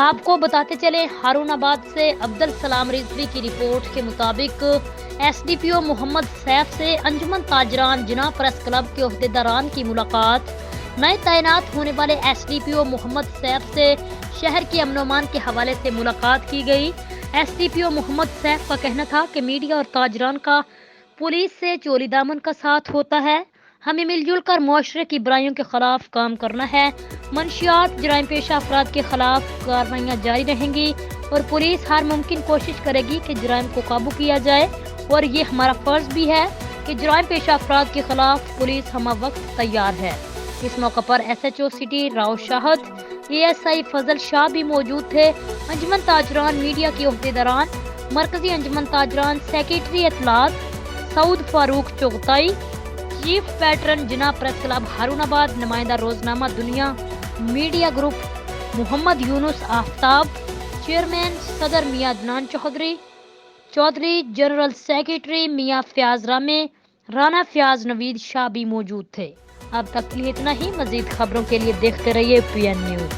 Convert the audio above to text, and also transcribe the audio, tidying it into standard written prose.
آپ کو بتاتے چلیں، ہارون آباد سے عبدل سلام رضوی کی رپورٹ کے مطابق ایس ڈی پی او محمد سیف سے انجمن تاجران جناح پریس کلب کے عہدیداران کی ملاقات۔ نئے تعینات ہونے والے ایس ڈی پی او محمد سیف سے شہر کے امن و امان کے حوالے سے ملاقات کی گئی۔ ایس ڈی پی او محمد سیف کا کہنا تھا کہ میڈیا اور تاجران کا پولیس سے چوری دامن کا ساتھ ہوتا ہے۔ ہمیں مل جل کر معاشرے کی برائیوں کے خلاف کام کرنا ہے۔ منشیات جرائم پیشہ افراد کے خلاف کارروائیاں جاری رہیں گی اور پولیس ہر ممکن کوشش کرے گی کہ جرائم کو قابو کیا جائے، اور یہ ہمارا فرض بھی ہے کہ جرائم پیشہ افراد کے خلاف پولیس ہمہ وقت تیار ہے۔ اس موقع پر S H O city Rao Shahid, A S I Fazal Shah بھی موجود تھے۔ انجمن تاجران میڈیا کے عہدیداران، مرکزی انجمن تاجران سیکریٹری اطلاعات سعود فاروق چغتائی، چیف پیٹرن جناح پریس کلب ہارون آباد، نمائندہ روزنامہ دنیا میڈیا گروپ محمد یونس آفتاب، چیئرمین صدر میاں عدنان چودھری، جنرل سیکریٹری میاں فیاض رامے، رانا فیاض نوید شاہ بھی موجود تھے۔ اب تک کے لیے اتنا ہی۔ مزید خبروں کے لیے دیکھتے رہیے پی این نیوز۔